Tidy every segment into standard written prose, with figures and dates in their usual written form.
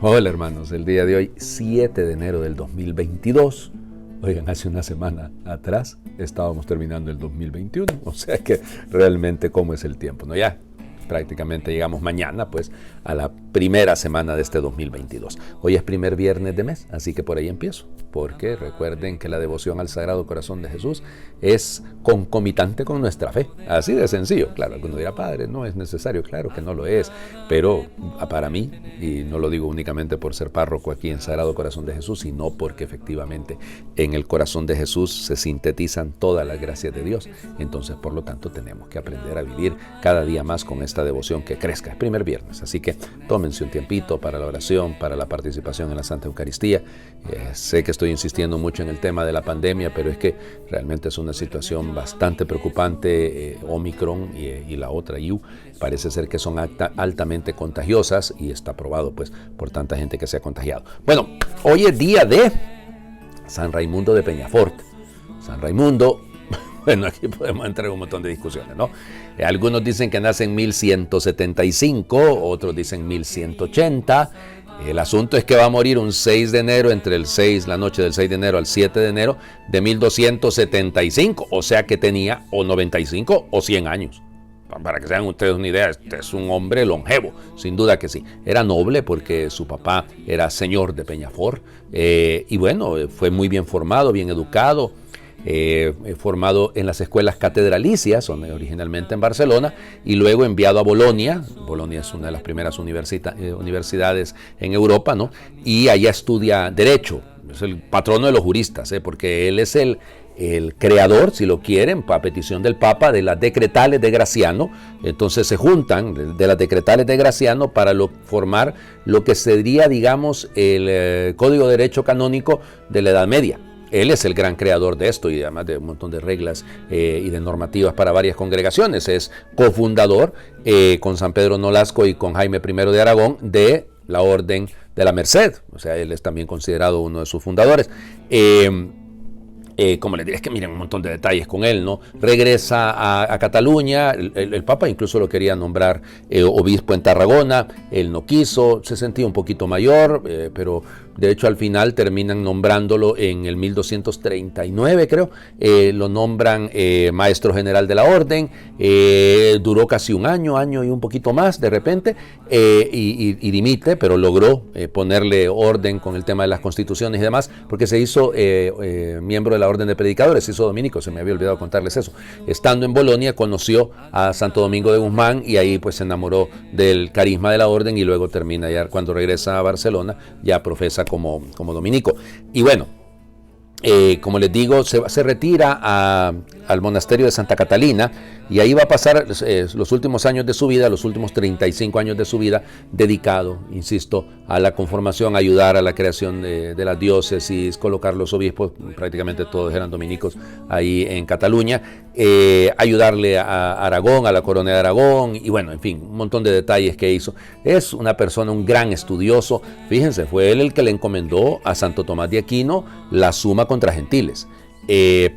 Hola hermanos, el día de hoy, 7 de enero del 2022. Oigan, hace una semana atrás estábamos terminando el 2021, o sea que realmente cómo es el tiempo, ¿no? Ya prácticamente llegamos mañana pues a la primera semana de este 2022. Hoy es primer viernes de mes, así que por ahí empiezo, porque recuerden que la devoción al Sagrado Corazón de Jesús es concomitante con nuestra fe, así de sencillo. Claro, alguno dirá, padre, no es necesario, claro que no lo es, pero para mí, y no lo digo únicamente por ser párroco aquí en Sagrado Corazón de Jesús, sino porque efectivamente en el corazón de Jesús se sintetizan todas las gracias de Dios. Entonces, por lo tanto, tenemos que aprender a vivir cada día más con esta devoción que crezca. Es primer viernes, así que tómense un tiempito para la oración, para la participación en la Santa Eucaristía. Sé que estoy insistiendo mucho en el tema de la pandemia, pero es que realmente es una situación bastante preocupante. Omicron y la otra IU parece ser que son altamente contagiosas y está probado pues por tanta gente que se ha contagiado. Bueno, hoy es día de San Raimundo de Peñafort. San Raimundo, bueno, aquí podemos entrar en un montón de discusiones, ¿no? Algunos dicen que nace en 1175, otros dicen 1180. El asunto es que va a morir un 6 de enero, la noche del 6 de enero al 7 de enero de 1275, o sea que tenía o 95 o 100 años. Para que se hagan ustedes una idea, este es un hombre longevo, sin duda que sí. Era noble porque su papá era señor de Peñafort, y bueno, fue muy bien formado, bien educado, formado en las escuelas catedralicias, originalmente en Barcelona, y luego enviado a Bolonia. Bolonia es una de las primeras universidades en Europa, ¿no? Y allá estudia Derecho. Es el patrono de los juristas, porque él es el creador, si lo quieren, a petición del Papa, de las decretales de Graciano. Entonces se juntan de las decretales de Graciano para formar lo que sería, digamos, el Código de Derecho Canónico de la Edad Media. Él es el gran creador de esto y además de un montón de reglas y de normativas para varias congregaciones. Es cofundador con San Pedro Nolasco y con Jaime I de Aragón de la Orden de la Merced. O sea, él es también considerado uno de sus fundadores. Como les diré, es que miren un montón de detalles con él, ¿no? Regresa a Cataluña, el Papa incluso lo quería nombrar obispo en Tarragona, él no quiso, se sentía un poquito mayor, pero de hecho al final terminan nombrándolo en el 1239, creo, lo nombran maestro general de la orden, duró casi un año y un poquito más de repente, y dimite, pero logró ponerle orden con el tema de las constituciones y demás, porque se hizo miembro de la Orden de Predicadores, se hizo dominico, se me había olvidado contarles eso. Estando en Bolonia conoció a Santo Domingo de Guzmán y ahí pues se enamoró del carisma de la orden y luego termina ya, cuando regresa a Barcelona, ya profesa como dominico. Y bueno, como les digo, se retira al monasterio de Santa Catalina y ahí va a pasar los últimos años de su vida, los últimos 35 años de su vida, dedicado, insisto, a la conformación, a ayudar a la creación de las diócesis, colocar los obispos, prácticamente todos eran dominicos ahí en Cataluña, ayudarle a Aragón, a la corona de Aragón, y bueno, en fin, un montón de detalles que hizo. Es una persona, un gran estudioso. Fíjense, fue él el que le encomendó a Santo Tomás de Aquino la Suma contra Gentiles.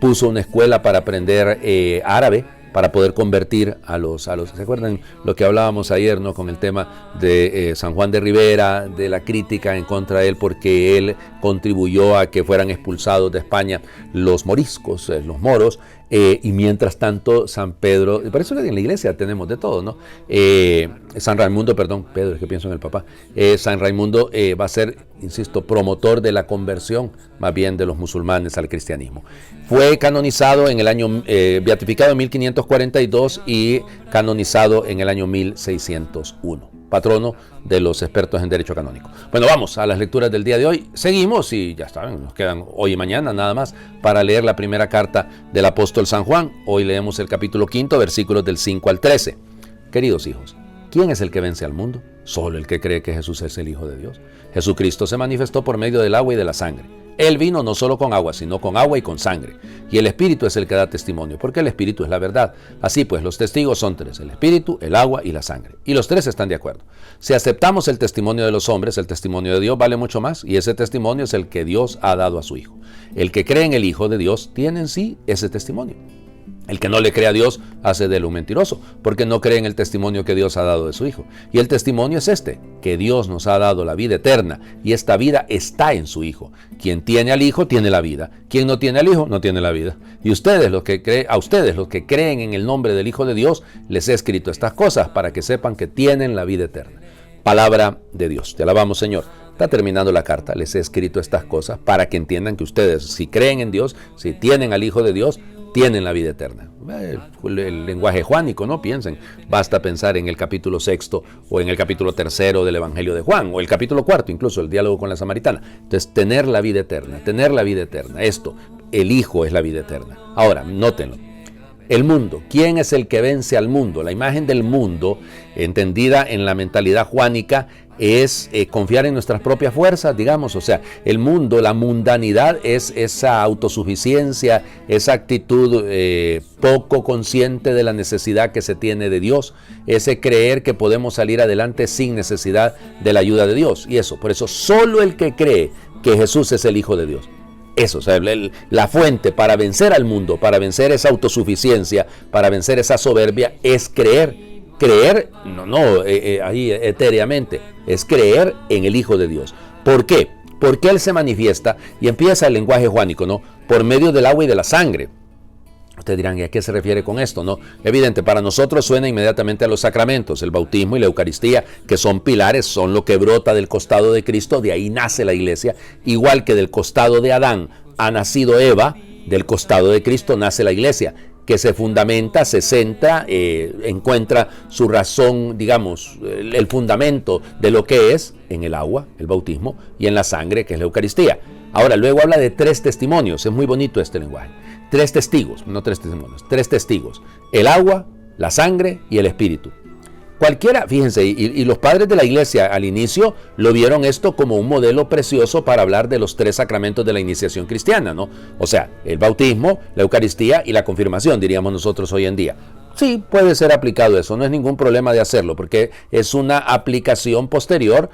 Puso una escuela para aprender árabe, para poder convertir a los ¿se acuerdan lo que hablábamos ayer, ¿no? Con el tema de San Juan de Ribera, de la crítica en contra de él porque él contribuyó a que fueran expulsados de España los moriscos, los moros, y mientras tanto San Pedro, por eso en la iglesia tenemos de todo, ¿no? San Raimundo, perdón, Pedro, es que pienso en el papá, San Raimundo va a ser, insisto, promotor de la conversión más bien de los musulmanes al cristianismo. Fue canonizado en el año, beatificado en 1542 y canonizado en el año 1601. Patrono de los expertos en derecho canónico. Bueno, vamos a las lecturas del día de hoy. Seguimos y ya saben, nos quedan hoy y mañana nada más para leer la primera carta del apóstol San Juan. Hoy leemos el capítulo 5, versículos del 5 al 13. Queridos hijos, ¿quién es el que vence al mundo? Solo el que cree que Jesús es el Hijo de Dios. Jesucristo se manifestó por medio del agua y de la sangre. Él vino no solo con agua, sino con agua y con sangre. Y el Espíritu es el que da testimonio, porque el Espíritu es la verdad. Así pues, los testigos son tres: el Espíritu, el agua y la sangre. Y los tres están de acuerdo. Si aceptamos el testimonio de los hombres, el testimonio de Dios vale mucho más, y ese testimonio es el que Dios ha dado a su Hijo. El que cree en el Hijo de Dios tiene en sí ese testimonio. El que no le cree a Dios hace de él un mentiroso, porque no cree en el testimonio que Dios ha dado de su Hijo. Y el testimonio es este, que Dios nos ha dado la vida eterna, y esta vida está en su Hijo. Quien tiene al Hijo tiene la vida. Quien no tiene al Hijo no tiene la vida. Y a ustedes los que creen en el nombre del Hijo de Dios, les he escrito estas cosas para que sepan que tienen la vida eterna. Palabra de Dios. Te alabamos, Señor. Está terminando la carta. Les he escrito estas cosas para que entiendan que ustedes, si creen en Dios, si tienen al Hijo de Dios, tienen la vida eterna. El lenguaje juánico, ¿no? Piensen, basta pensar en el capítulo 6 o en el capítulo 3 del Evangelio de Juan, o el capítulo 4, incluso el diálogo con la samaritana. Entonces, tener la vida eterna, esto, el Hijo es la vida eterna. Ahora, nótenlo. El mundo, ¿quién es el que vence al mundo? La imagen del mundo, entendida en la mentalidad juánica, es confiar en nuestras propias fuerzas, digamos. O sea, el mundo, la mundanidad es esa autosuficiencia, esa actitud poco consciente de la necesidad que se tiene de Dios, ese creer que podemos salir adelante sin necesidad de la ayuda de Dios. Y eso, por eso, solo el que cree que Jesús es el Hijo de Dios. Eso, o sea, la fuente para vencer al mundo, para vencer esa autosuficiencia, para vencer esa soberbia, es creer. Creer, ahí etéreamente, es creer en el Hijo de Dios. ¿Por qué? Porque Él se manifiesta y empieza el lenguaje juánico, ¿no? Por medio del agua y de la sangre. Ustedes dirán, ¿y a qué se refiere con esto? No, evidente, para nosotros suena inmediatamente a los sacramentos, el bautismo y la Eucaristía, que son pilares, son lo que brota del costado de Cristo, de ahí nace la iglesia, igual que del costado de Adán ha nacido Eva, del costado de Cristo nace la iglesia, que se fundamenta, se centra, encuentra su razón, digamos, el fundamento de lo que es en el agua, el bautismo, y en la sangre, que es la Eucaristía. Ahora, luego habla de 3 testimonios, es muy bonito este lenguaje. 3 testigos, no 3 testimonios, 3 testigos. El agua, la sangre y el espíritu. Cualquiera, fíjense, y los padres de la iglesia al inicio lo vieron esto como un modelo precioso para hablar de los 3 sacramentos de la iniciación cristiana, ¿no? O sea, el bautismo, la Eucaristía y la confirmación, diríamos nosotros hoy en día. Sí, puede ser aplicado eso, no es ningún problema de hacerlo, porque es una aplicación posterior,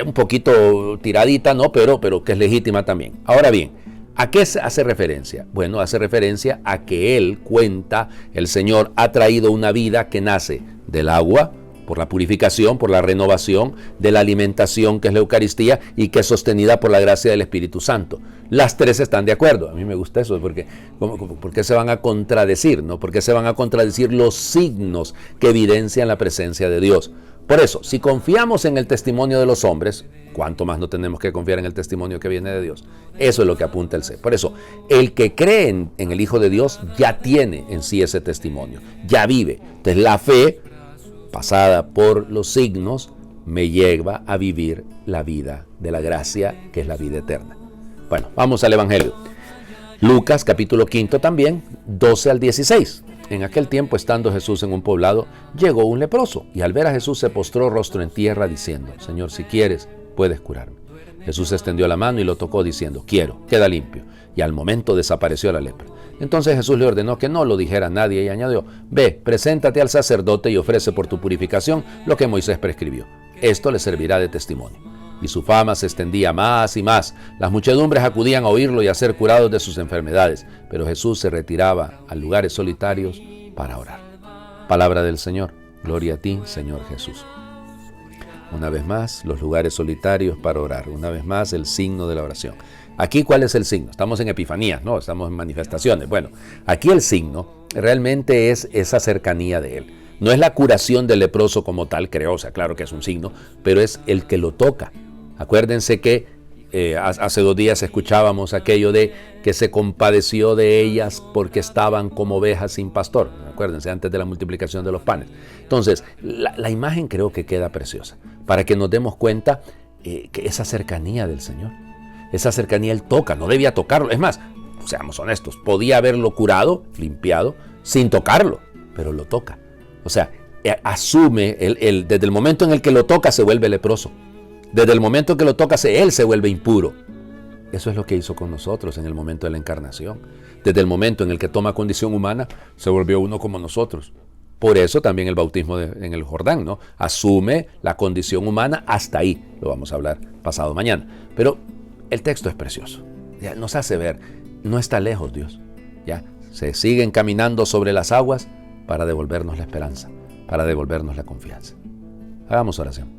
un poquito tiradita, ¿no? Pero que es legítima también. Ahora bien, ¿a qué hace referencia? Bueno, hace referencia a que Él cuenta, el Señor ha traído una vida que nace del agua, por la purificación, por la renovación, de la alimentación que es la Eucaristía y que es sostenida por la gracia del Espíritu Santo. Las 3 están de acuerdo. A mí me gusta eso, porque ¿por qué se van a contradecir? ¿No? ¿Por qué se van a contradecir los signos que evidencian la presencia de Dios? Por eso, si confiamos en el testimonio de los hombres, ¿cuánto más no tenemos que confiar en el testimonio que viene de Dios? Eso es lo que apunta el C. Por eso, el que cree en el Hijo de Dios ya tiene en sí ese testimonio, ya vive. Entonces la fe, pasada por los signos, me lleva a vivir la vida de la gracia, que es la vida eterna. Bueno, vamos al Evangelio. Lucas capítulo 5 también, 12 al 16. En aquel tiempo, estando Jesús en un poblado, llegó un leproso, y al ver a Jesús se postró rostro en tierra, diciendo: Señor, si quieres, puedes curarme. Jesús extendió la mano y lo tocó, diciendo: quiero, queda limpio. Y al momento desapareció la lepra. Entonces Jesús le ordenó que no lo dijera a nadie y añadió: ve, preséntate al sacerdote y ofrece por tu purificación lo que Moisés prescribió. Esto le servirá de testimonio. Y su fama se extendía más y más. Las muchedumbres acudían a oírlo y a ser curados de sus enfermedades, pero Jesús se retiraba a lugares solitarios para orar. Palabra del Señor. Gloria a ti, Señor Jesús. Una vez más, los lugares solitarios para orar. Una vez más, el signo de la oración. Aquí, ¿cuál es el signo? Estamos en Epifanías, ¿no? Estamos en manifestaciones. Bueno, aquí el signo realmente es esa cercanía de Él. No es la curación del leproso como tal, creo, o sea, claro que es un signo, pero es el que lo toca. Acuérdense que hace 2 días escuchábamos aquello de que se compadeció de ellas porque estaban como ovejas sin pastor. Acuérdense, antes de la multiplicación de los panes. Entonces, la imagen creo que queda preciosa, para que nos demos cuenta que esa cercanía del Señor, esa cercanía Él toca, no debía tocarlo. Es más, seamos honestos, podía haberlo curado, limpiado, sin tocarlo, pero lo toca. O sea, asume, desde el momento en el que lo toca se vuelve leproso. Desde el momento en que lo toca, Él se vuelve impuro. Eso es lo que hizo con nosotros en el momento de la encarnación. Desde el momento en el que toma condición humana, se volvió uno como nosotros. Por eso también el bautismo en el Jordán, ¿no? Asume la condición humana hasta ahí. Lo vamos a hablar pasado mañana. Pero el texto es precioso. Ya nos hace ver, no está lejos Dios. Ya se siguen caminando sobre las aguas para devolvernos la esperanza, para devolvernos la confianza. Hagamos oración.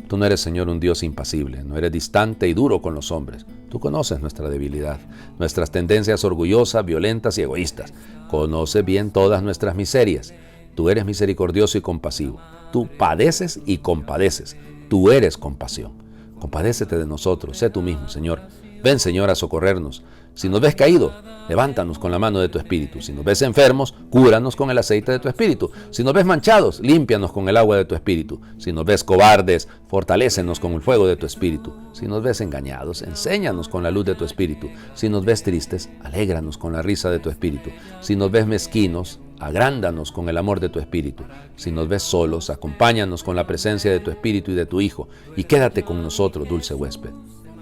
Tú no eres, Señor, un Dios impasible, no eres distante y duro con los hombres. Tú conoces nuestra debilidad, nuestras tendencias orgullosas, violentas y egoístas. Conoces bien todas nuestras miserias. Tú eres misericordioso y compasivo. Tú padeces y compadeces. Tú eres compasión. Compadécete de nosotros, sé tú mismo, Señor. Ven, Señor, a socorrernos. Si nos ves caído, levántanos con la mano de tu Espíritu. Si nos ves enfermos, cúranos con el aceite de tu Espíritu. Si nos ves manchados, límpianos con el agua de tu Espíritu. Si nos ves cobardes, fortalécenos con el fuego de tu Espíritu. Si nos ves engañados, enséñanos con la luz de tu Espíritu. Si nos ves tristes, alégranos con la risa de tu Espíritu. Si nos ves mezquinos, agrándanos con el amor de tu Espíritu. Si nos ves solos, acompáñanos con la presencia de tu Espíritu y de tu Hijo. Y quédate con nosotros, dulce huésped.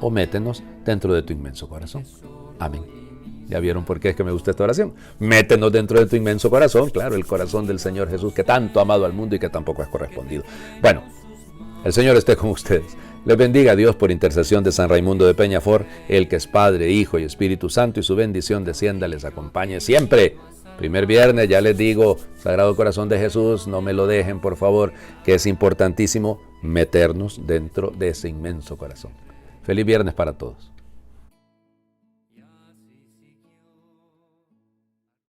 O métenos dentro de tu inmenso corazón. Amén. ¿Ya vieron por qué es que me gusta esta oración? Métenos dentro de tu inmenso corazón, claro, el corazón del Señor Jesús, que tanto ha amado al mundo y que tampoco es correspondido. Bueno, el Señor esté con ustedes. Les bendiga a Dios por intercesión de San Raimundo de Peñafort, el que es Padre, Hijo y Espíritu Santo, y su bendición descienda, les acompañe siempre. Primer viernes, ya les digo, Sagrado Corazón de Jesús, no me lo dejen, por favor, que es importantísimo meternos dentro de ese inmenso corazón. Feliz viernes para todos.